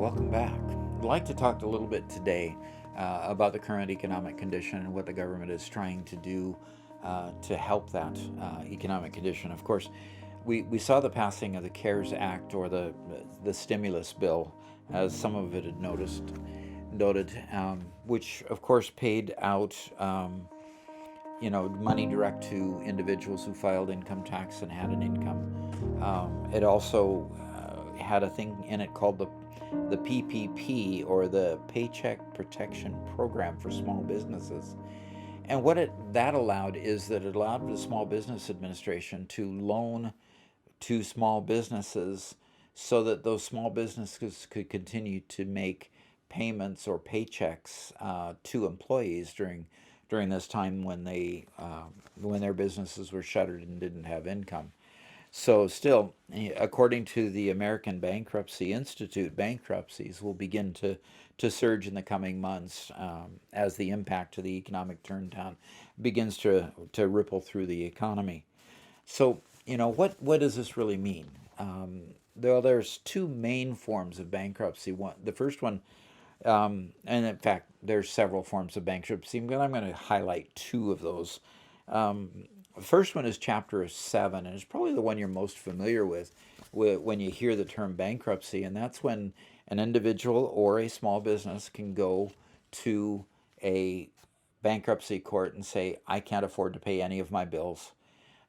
welcome back. I'd like to talk a little bit today about the current economic condition and what the government is trying to do to help that economic condition. Of course, we saw the passing of the CARES Act, or the stimulus bill, as some of it had noted, which of course paid out money direct to individuals who filed income tax and had an income. It also had a thing in it called the PPP, or the Paycheck Protection Program for small businesses. And that allowed is that it allowed the Small Business Administration to loan to small businesses so that those small businesses could continue to make payments or paychecks to employees during this time when their businesses were shuttered and didn't have income. So, still, according to the American Bankruptcy Institute, bankruptcies will begin to surge in the coming months as the impact of the economic turndown begins to ripple through the economy. So, what does this really mean? There's two main forms of bankruptcy. The first one, and in fact, there's several forms of bankruptcy, but I'm going to highlight two of those. The first one is Chapter 7, and it's probably the one you're most familiar with when you hear the term bankruptcy, and that's when an individual or a small business can go to a bankruptcy court and say, I can't afford to pay any of my bills.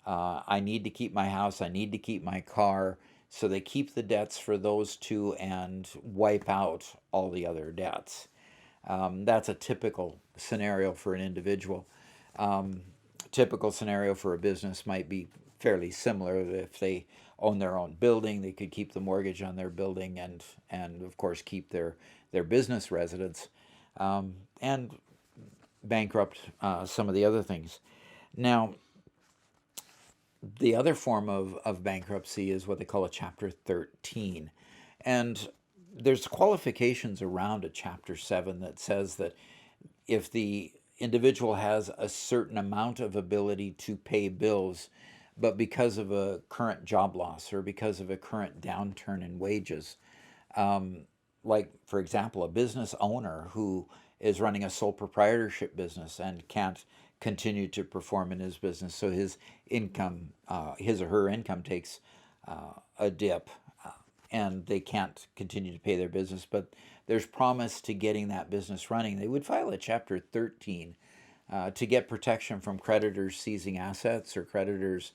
I need to keep my house, I need to keep my car. So they keep the debts for those two and wipe out all the other debts. That's a typical scenario for an individual. Typical scenario for a business might be fairly similar. If they own their own building, they could keep the mortgage on their building and of course keep their business residents, and bankrupt some of the other things. Now, the other form of bankruptcy is what they call a Chapter 13. And there's qualifications around a Chapter 7 that says that if the individual has a certain amount of ability to pay bills, but because of a current job loss or because of a current downturn in wages, like, for example, a business owner who is running a sole proprietorship business and can't continue to perform in his business, so his or her income takes a dip, and they can't continue to pay their business, but there's promise to getting that business running. They would file a Chapter 13 to get protection from creditors seizing assets, or creditors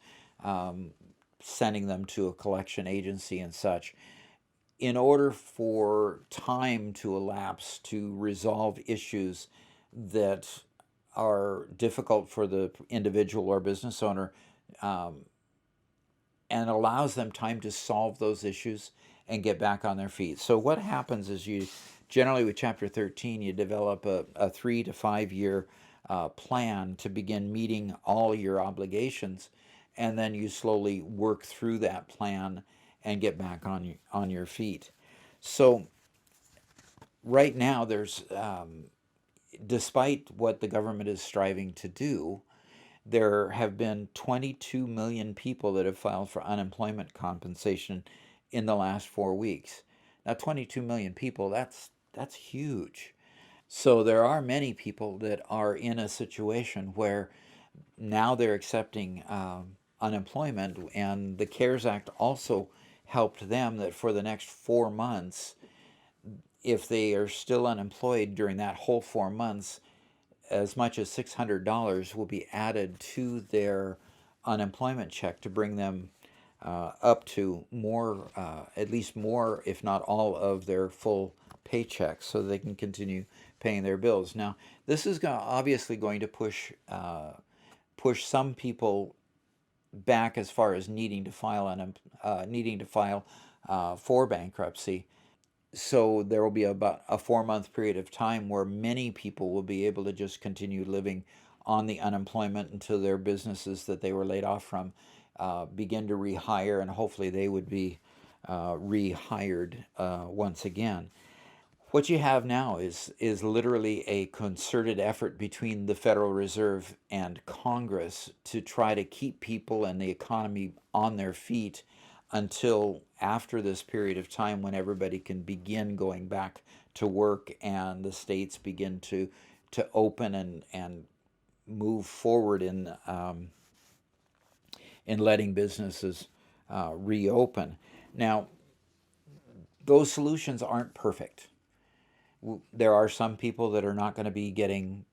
sending them to a collection agency and such, in order for time to elapse to resolve issues that are difficult for the individual or business owner, and allows them time to solve those issues and get back on their feet. So what happens is, you generally, with Chapter 13, you develop a 3 to 5 year plan to begin meeting all your obligations, and then you slowly work through that plan and get back on your feet. So right now, despite what the government is striving to do, there have been 22 million people that have filed for unemployment compensation in the last 4 weeks. Now, 22 million people, that's huge. So there are many people that are in a situation where now they're accepting unemployment, and the CARES Act also helped them that for the next 4 months, if they are still unemployed during that whole 4 months, as much as $600 will be added to their unemployment check to bring them up to more, at least more, if not all, of their full paychecks, so they can continue paying their bills. Now, this is obviously going to push some people back as far as needing to file for bankruptcy. So there will be about a 4 month period of time where many people will be able to just continue living on the unemployment until their businesses that they were laid off from begin to rehire, and hopefully they would be rehired once again. What you have now is literally a concerted effort between the Federal Reserve and Congress to try to keep people and the economy on their feet until after this period of time when everybody can begin going back to work and the states begin to open and move forward in letting businesses reopen. Now, those solutions aren't perfect. There are some people that are not going to be getting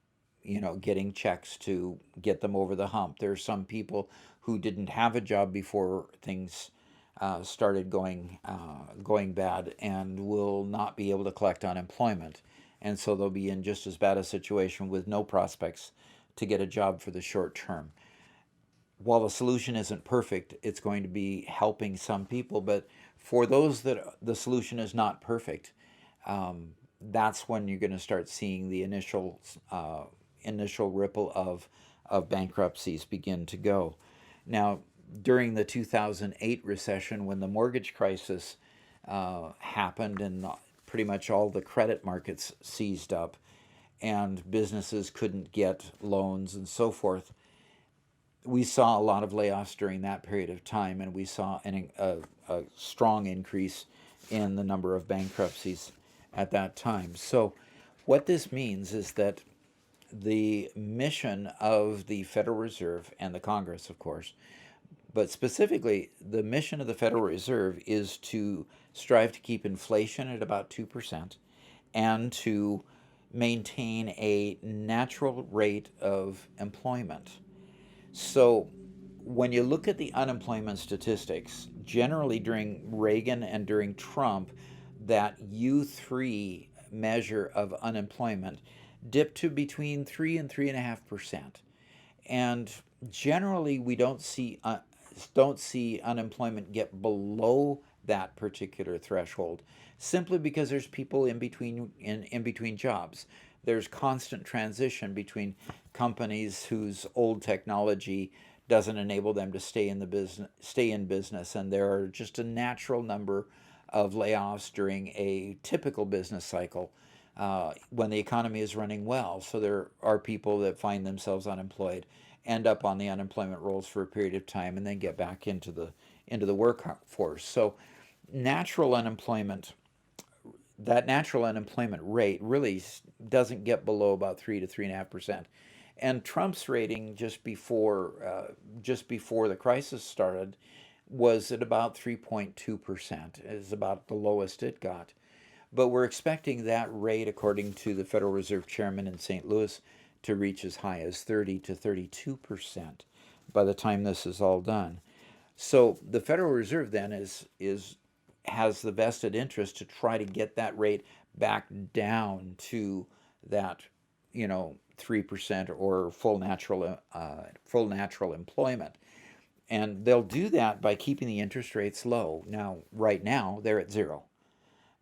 checks to get them over the hump. There are some people who didn't have a job before things started going bad and will not be able to collect unemployment, and so they'll be in just as bad a situation with no prospects to get a job for the short term. While the solution isn't perfect, it's going to be helping some people. But for those that the solution is not perfect, that's when you're going to start seeing the initial ripple of bankruptcies begin to go. Now, during the 2008 recession, when the mortgage crisis happened and pretty much all the credit markets seized up and businesses couldn't get loans and so forth, we saw a lot of layoffs during that period of time, and we saw a strong increase in the number of bankruptcies at that time. So, what this means is that the mission of the Federal Reserve and the Congress, of course, but specifically the mission of the Federal Reserve is to strive to keep inflation at about 2% and to maintain a natural rate of employment. So when you look at the unemployment statistics, generally during Reagan and during Trump, that U3 measure of unemployment dipped to between 3 and 3.5%. And generally, we don't see unemployment get below that particular threshold, simply because there's people in between jobs. There's constant transition between companies whose old technology doesn't enable them to stay in business, and there are just a natural number of layoffs during a typical business cycle when the economy is running well. So there are people that find themselves unemployed, end up on the unemployment rolls for a period of time, and then get back into the workforce. So natural unemployment, that natural unemployment rate really doesn't get below about 3 to 3.5%. And Trump's rating just before the crisis started was at about 3.2%. Is about the lowest it got. But we're expecting that rate, according to the Federal Reserve Chairman in St. Louis, to reach as high as 30 to 32% by the time this is all done. So the Federal Reserve then has the vested interest to try to get that rate back down to that, 3% or full natural employment. And they'll do that by keeping the interest rates low. Now, right now, they're at zero.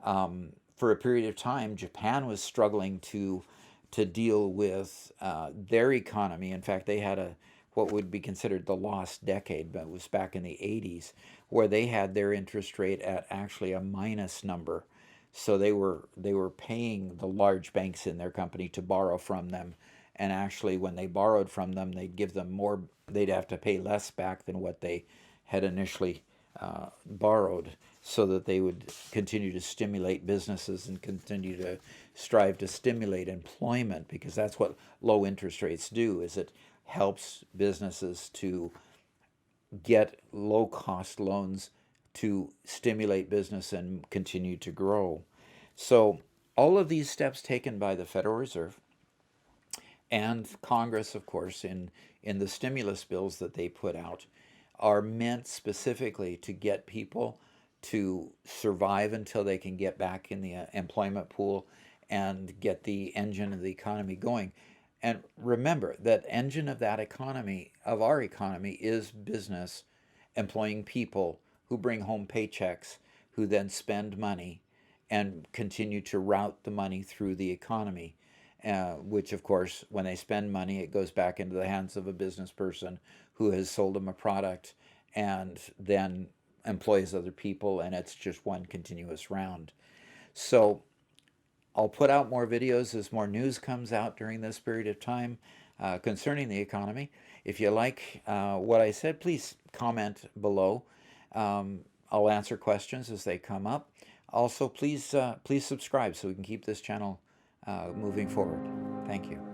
For a period of time, Japan was struggling to deal with their economy. In fact, they had what would be considered the lost decade, but it was back in the 80s, where they had their interest rate at actually a minus number. So they were paying the large banks in their company to borrow from them, and actually when they borrowed from them, they'd give them more. They'd have to pay less back than what they had initially borrowed, so that they would continue to stimulate businesses and continue to strive to stimulate employment, because that's what low interest rates do. Is it helps businesses to get low cost loans to stimulate business and continue to grow. So all of these steps taken by the Federal Reserve and Congress, of course, in the stimulus bills that they put out, are meant specifically to get people to survive until they can get back in the employment pool and get the engine of the economy going. And remember that engine of that economy, of our economy, is business employing people who bring home paychecks, who then spend money and continue to route the money through the economy. Which, of course, when they spend money, it goes back into the hands of a business person who has sold them a product and then employs other people, and it's just one continuous round. So I'll put out more videos as more news comes out during this period of time concerning the economy. If you like what I said, please comment below. I'll answer questions as they come up. Also, please subscribe so we can keep this channel moving forward. Thank you.